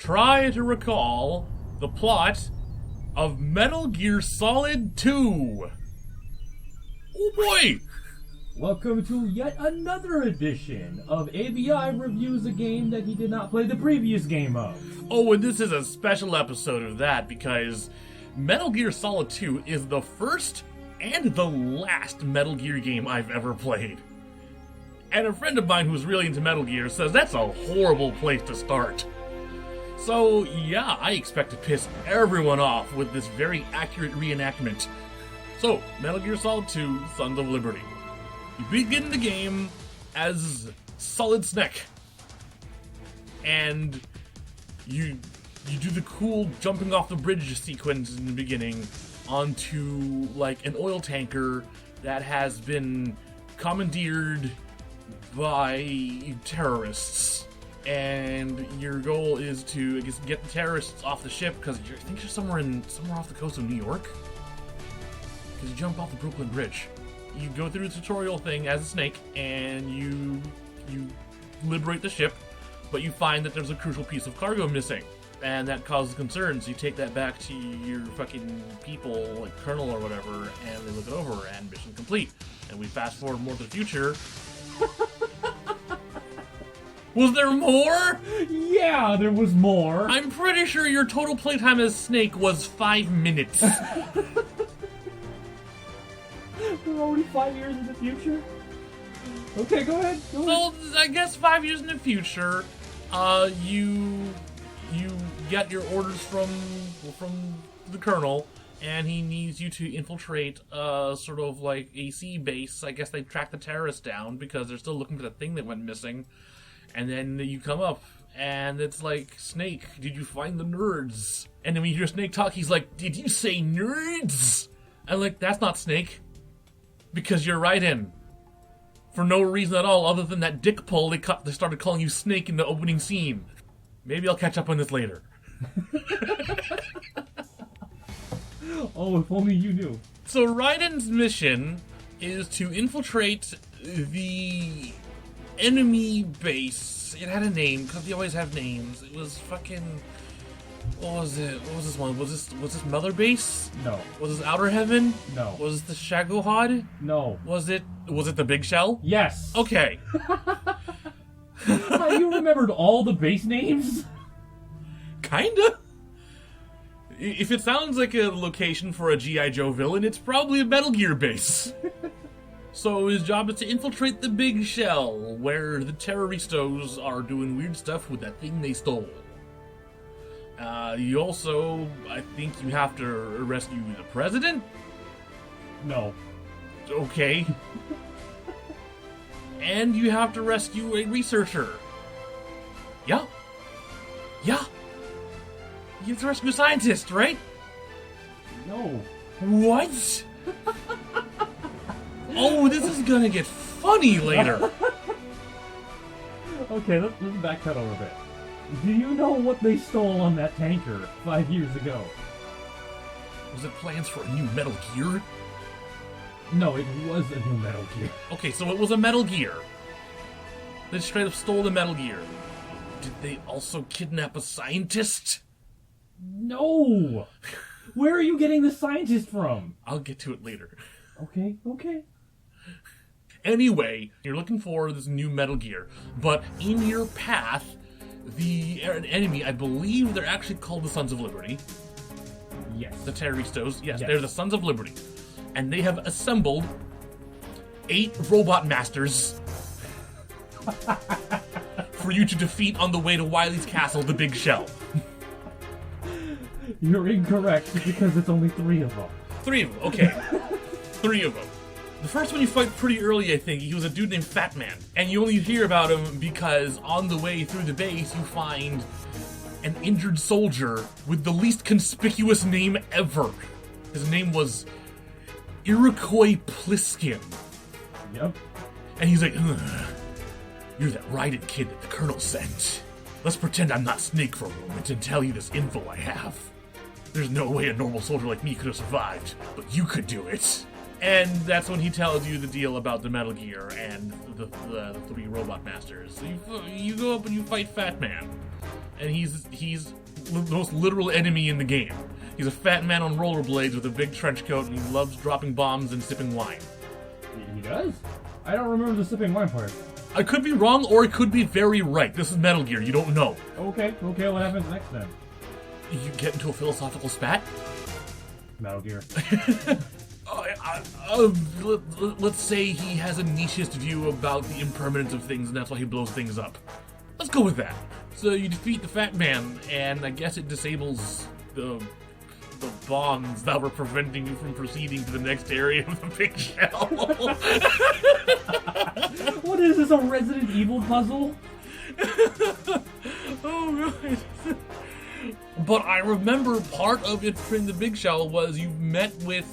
try to recall the plot of Metal Gear Solid 2. Oh boy! Welcome to yet another edition of A.B.I. reviews a game that he did not play the previous game of. Oh, and this is a special episode of that because Metal Gear Solid 2 is the first and the last Metal Gear game I've ever played. And a friend of mine who's really into Metal Gear says that's a horrible place to start. So, yeah, I expect to piss everyone off with this very accurate reenactment. So, Metal Gear Solid 2, Sons of Liberty. You begin the game as Solid Snake. And you do the cool jumping off the bridge sequence in the beginning onto, like, an oil tanker that has been commandeered by terrorists. And your goal is to, I guess, get the terrorists off the ship because I think you're somewhere off the coast of New York. Because you jump off the Brooklyn Bridge. You go through the tutorial thing as a snake, and you liberate the ship, but you find that there's a crucial piece of cargo missing, and that causes concerns. You take that back to your fucking people, like Colonel or whatever, and they look it over, and mission complete. And we fast forward more to the future. Was there more? Yeah, there was more. I'm pretty sure your total playtime as Snake was 5 minutes. We're already 5 years in the future? Okay, go ahead. So, I guess 5 years in the future, you get your orders from the Colonel, and he needs you to infiltrate sort of like a sea base. I guess they track the terrorists down because they're still looking for the thing that went missing. And then you come up, and it's like, Snake, did you find the nerds? And then when you hear Snake talk, he's like, did you say nerds? I'm like, that's not Snake. Because you're right in. For no reason at all, other than that dick pull, they started calling you Snake in the opening scene. Maybe I'll catch up on this later. Oh, if only you knew. So Raiden's mission is to infiltrate the enemy base. It had a name, because they always have names. It was fucking... What was it? What was this one? Was this Mother Base? No. Was this Outer Heaven? No. Was this the Shagohod? No. Was it the Big Shell? Yes. Okay. You remembered all the base names? Kinda. If it sounds like a location for a G.I. Joe villain, it's probably a Metal Gear base. So his job is to infiltrate the Big Shell, where the terroristos are doing weird stuff with that thing they stole. You also, I think you have to rescue the president? No. Okay. And you have to rescue a researcher. Yeah. Yeah. You have to rescue a scientist, right? No. What? Oh, this is gonna get funny later. Okay, let's backpedal a bit. Do you know what they stole on that tanker 5 years ago? Was it plans for a new Metal Gear? No, it was a new Metal Gear. Okay, so it was a Metal Gear. They straight up stole the Metal Gear. Did they also kidnap a scientist? No! Where are you getting the scientist from? I'll get to it later. Okay. Anyway, you're looking for this new Metal Gear, but in your path, an enemy, I believe they're actually called the Sons of Liberty. Yes. The terroristos. Yes, Yes. they're the Sons of Liberty. And they have assembled 8 robot masters for you to defeat on the way to Wily's castle, the Big Shell. You're incorrect, because it's only 3 of them. 3 of them, okay. 3 of them. The first one you fight pretty early, I think. He was a dude named Fat Man. And you only hear about him because on the way through the base, you find an injured soldier with the least conspicuous name ever. His name was Iroquois Pliskin. Yep. And he's like, ugh, you're that Raiden kid that the Colonel sent. Let's pretend I'm not Snake for a moment and tell you this info I have. There's no way a normal soldier like me could have survived, but you could do it. And that's when he tells you the deal about the Metal Gear and the 3 robot masters. So you go up and you fight Fat Man. and he's the most literal enemy in the game. He's a fat man on rollerblades with a big trench coat, and he loves dropping bombs and sipping wine. He does? I don't remember the sipping wine part. I could be wrong, or it could be very right. This is Metal Gear, you don't know. Okay, what happens next then? You get into a philosophical spat? Metal Gear. Let's say he has a nicheist view about the impermanence of things, and that's why he blows things up. Let's go with that. So you defeat the fat man, and I guess it disables the bombs that were preventing you from proceeding to the next area of the big shell. What is this, a Resident Evil puzzle? Oh, God. But I remember part of Infiltrating the Big Shell was you met with...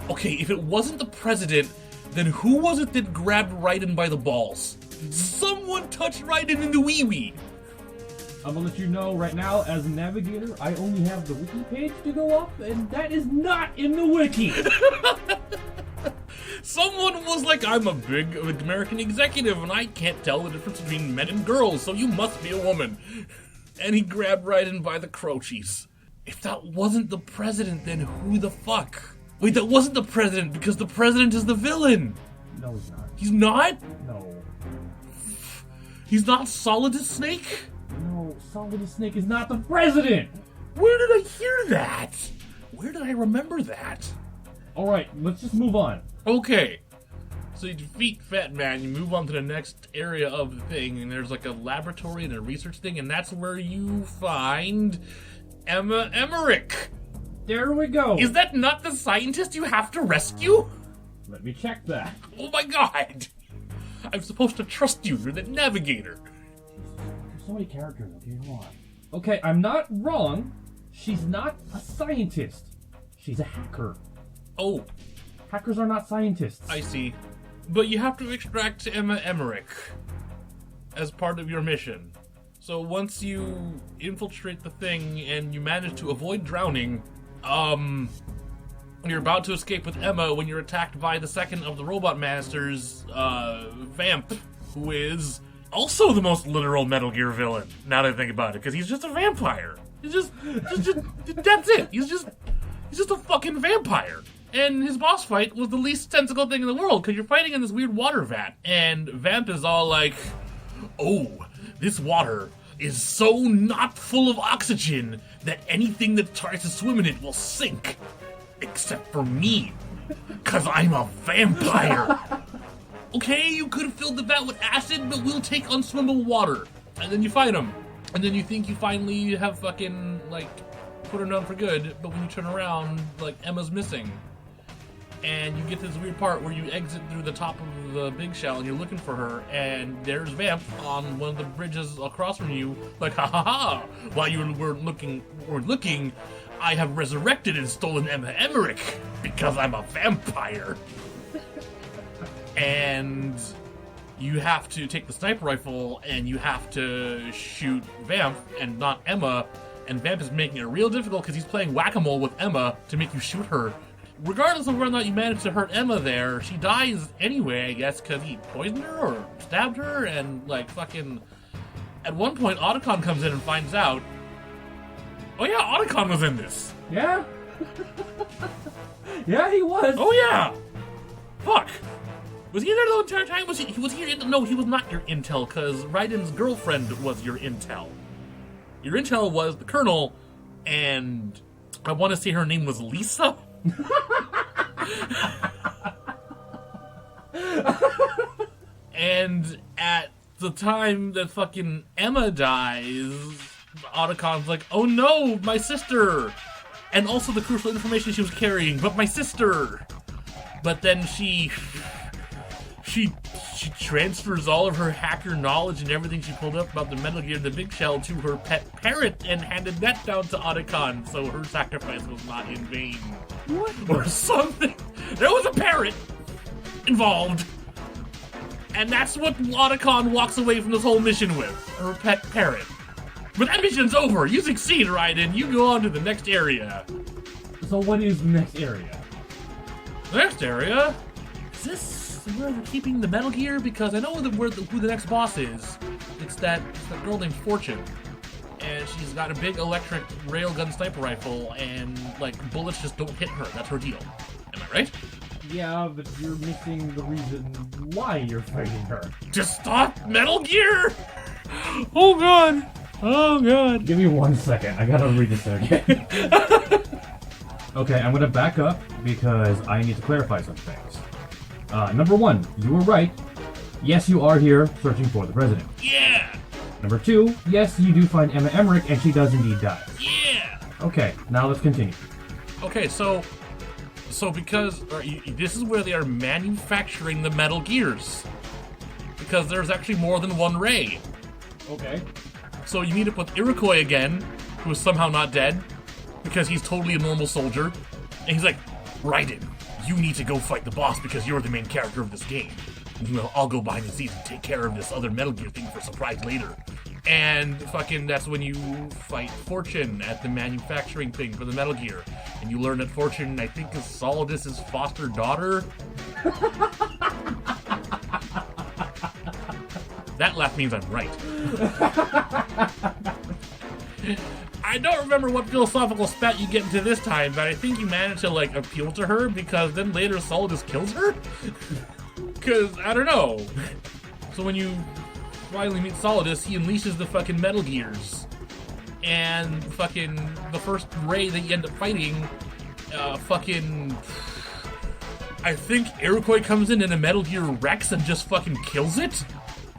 Okay, if it wasn't the president, then who was it that grabbed Raiden by the balls? Someone touched Raiden in the wee-wee! I'm gonna let you know right now, as a navigator, I only have the wiki page to go up, and that is not in the wiki! Someone was like, I'm a big American executive, and I can't tell the difference between men and girls, so you must be a woman. And he grabbed Raiden by the crochies. If that wasn't the president, then who the fuck? Wait, that wasn't the president, because the president is the villain! No, he's not. He's not? No. He's not Solidus Snake? No, Solidus Snake is not the president! Where did I hear that? Where did I remember that? Alright, let's just move on. Okay. So you defeat Fat Man, you move on to the next area of the thing, and there's like a laboratory and a research thing, and that's where you find Emma Emmerich. There we go. Is that not the scientist you have to rescue? Let me check that. Oh my god! I'm supposed to trust you, you're the navigator. There's so many characters, okay, hold on. Okay, I'm not wrong. She's not a scientist. She's a hacker. Oh. Hackers are not scientists. I see. But you have to extract Emma Emmerich as part of your mission. So once you infiltrate the thing and you manage to avoid drowning, you're about to escape with Emma when you're attacked by the second of the Robot Masters, Vamp, who is also the most literal Metal Gear villain, now that I think about it, because he's just a vampire. He's just that's it. He's just a fucking vampire. And his boss fight was the least sensical thing in the world, because you're fighting in this weird water vat, and Vamp is all like, oh, this water is so not full of oxygen that anything that tries to swim in it will sink. Except for me, because I'm a vampire. Okay, you could have filled the vat with acid, but we'll take unswimmable water. And then you fight him. And then you think you finally have fucking, like, put her down for good, but when you turn around, like, Emma's missing. And you get to this weird part where you exit through the top of the big shell and you're looking for her, and there's Vamp on one of the bridges across from you, like, ha ha ha! While you were looking, I have resurrected and stolen Emma Emmerich because I'm a vampire. And you have to take the sniper rifle and you have to shoot Vamp and not Emma, and Vamp is making it real difficult because he's playing whack-a-mole with Emma to make you shoot her. Regardless of whether or not you manage to hurt Emma there, she dies anyway, I guess, because he poisoned her or stabbed her, and, like, fucking... At one point, Otacon comes in and finds out... Oh yeah, Otacon was in this! Yeah? Yeah, he was! Oh yeah! Fuck! Was he there the entire time? Was he no, he was not your intel, because Raiden's girlfriend was your intel. Your intel was the Colonel, and... I want to say her name was Lisa? And at the time that fucking Emma dies, Otacon's like, oh no, my sister! And also the crucial information she was carrying, but my sister! But then she transfers all of her hacker knowledge and everything she pulled up about the Metal Gear the Big Shell to her pet parrot and handed that down to Otacon, so her sacrifice was not in vain. What? Or something. There was a parrot involved. And that's what Otacon walks away from this whole mission with. Her pet parrot. But that mission's over. You succeed, Raiden. You go on to the next area. So what is the next area? The next area? Is this where they're keeping the Metal Gear? Because I know who the next boss is. It's that girl named Fortune. and she's got a big electric railgun sniper rifle, and like bullets just don't hit her. That's her deal. Am I right? Yeah, but you're missing the reason why you're fighting her. To stop Metal Gear! Oh god! Oh god! Give me 1 second, I gotta read this again. Okay, I'm gonna back up because I need to clarify some things. Number 1, you were right. Yes, you are here searching for the president. Yeah! Number 2, yes, you do find Emma Emmerich and she does indeed die. Yeah! Okay, now let's continue. Okay, so because this is where they are manufacturing the Metal Gears. Because there's actually more than one Ray. Okay. So you meet up with Iroquois again, who is somehow not dead, because he's totally a normal soldier. And he's like, Raiden, you need to go fight the boss because you're the main character of this game. Well, I'll go behind the scenes and take care of this other Metal Gear thing for surprise later. And fucking that's when you fight Fortune at the manufacturing thing for the Metal Gear. And you learn that Fortune, I think, is Solidus' foster daughter. That laugh means I'm right. I don't remember what philosophical spat you get into this time, but I think you managed to, like, appeal to her because then later Solidus kills her? Because, I don't know. So when you finally meet Solidus, he unleashes the fucking Metal Gears. And fucking the first Ray that you end up fighting, I think Iroquois comes in and a Metal Gear Rex and just fucking kills it?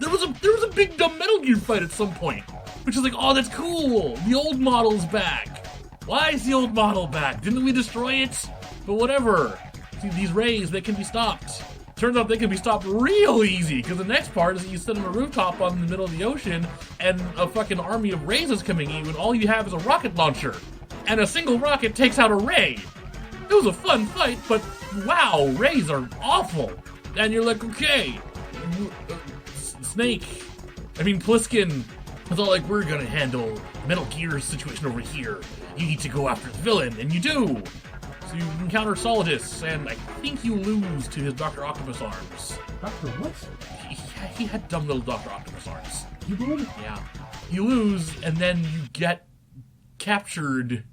There was a big dumb Metal Gear fight at some point, which is like, oh, that's cool. The old model's back. Why is the old model back? Didn't we destroy it? But whatever. See, these Rays, they can be stopped. Turns out they can be stopped real easy, because the next part is that you sit on a rooftop on the middle of the ocean, and a fucking army of Rays is coming at you, and all you have is a rocket launcher. And a single rocket takes out a Ray. It was a fun fight, but wow, Rays are awful. And you're like, okay, Pliskin was all like, we're gonna handle Metal Gear's situation over here. You need to go after the villain, and you do. So you encounter Solidus, and I think you lose to his Dr. Octopus arms. Dr. what? He had dumb little Dr. Octopus arms. You did? Yeah. You lose, and then you get captured,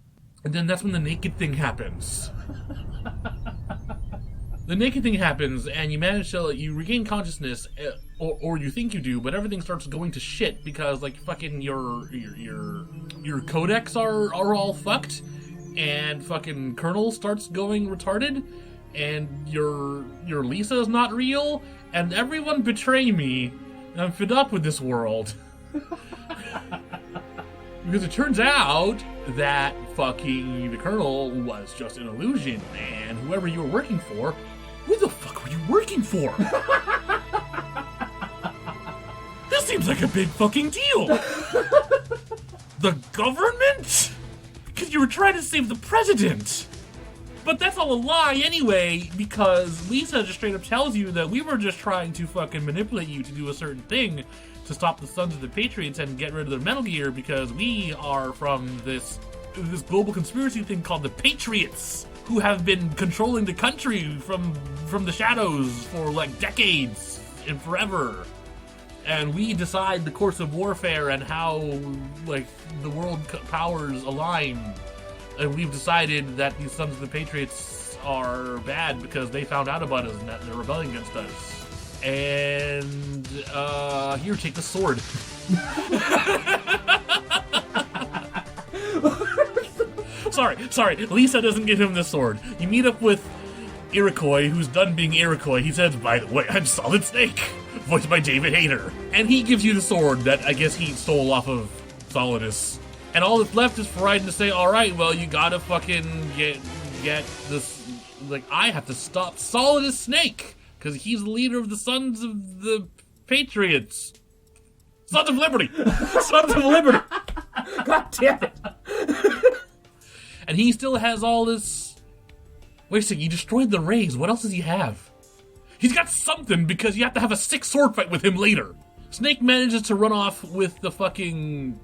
and then that's when the naked thing happens. The naked thing happens, and you manage to, you regain consciousness, or you think you do, but everything starts going to shit because, like, fucking your codecs are all fucked, and fucking Colonel starts going retarded, and your Lisa's not real, and everyone betray me, and I'm fed up with this world. Because it turns out that fucking the Colonel was just an illusion, and whoever you were working for, who the fuck were you working for? This seems like a big fucking deal. The government? Because you were trying to save the president. But that's all a lie anyway, because Lisa just straight up tells you that we were just trying to fucking manipulate you to do a certain thing to stop the Sons of the Patriots and get rid of the Metal Gear because we are from this global conspiracy thing called the Patriots, who have been controlling the country from the shadows for like decades and forever. And we decide the course of warfare and how like the world powers align. And we've decided that these Sons of the Patriots are bad because they found out about us and that they're rebelling against us. And here, take the sword. Sorry, Lisa doesn't give him the sword. You meet up with Iroquois, who's done being Iroquois. He says, by the way, I'm Solid Snake, voiced by David Hayter. And he gives you the sword that I guess he stole off of Solidus. And all that's left is for Raiden to say, alright, well, you gotta fucking get this, like, I have to stop Solidus Snake, because he's the leader of the Sons of the Patriots. Sons of Liberty! Sons of Liberty! God damn it! And he still has all this... Wait a second, you destroyed the Rays. What else does he have? He's got something because you have to have a 6 sword fight with him later. Snake manages to run off with the fucking...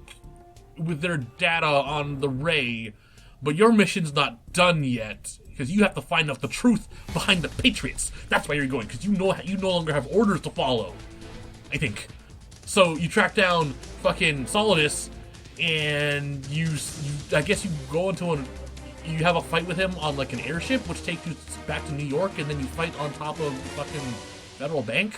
with their data on the Ray, but your mission's not done yet because you have to find out the truth behind the Patriots. That's why you're going, because you no longer have orders to follow, I think. So you track down fucking Solidus and I guess you go into you have a fight with him on like an airship, which takes you back to New York, and then you fight on top of fucking Federal Bank,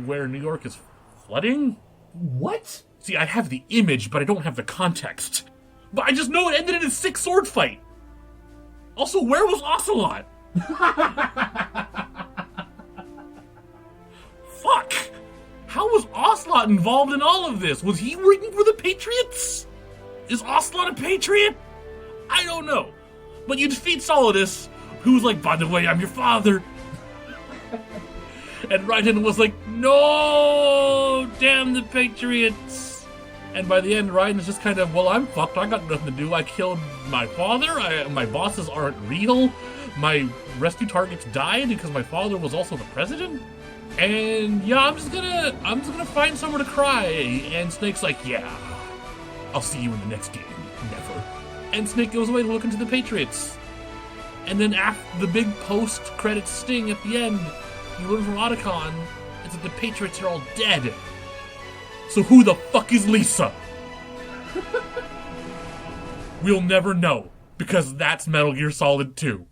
where New York is flooding. What? See, I have the image, but I don't have the context. But I just know it ended in a sick sword fight. Also, where was Ocelot? Fuck! How was Ocelot involved in all of this? Was he working for the Patriots? Is Ocelot a Patriot? I don't know. But you defeat Solidus, who's like, by the way, I'm your father. And Raiden was like, no, damn the Patriots. And by the end, Raiden is just kind of, well, I'm fucked. I got nothing to do. I killed my father. My bosses aren't real. My rescue targets died because my father was also the president. And yeah, I'm just gonna find somewhere to cry. And Snake's like, yeah, I'll see you in the next game. Never. And Snake goes away to look into the Patriots. And then after the big post-credit sting at the end, you learn from Otacon is that the Patriots are all dead. So who the fuck is Lisa? We'll never know, because that's Metal Gear Solid 2.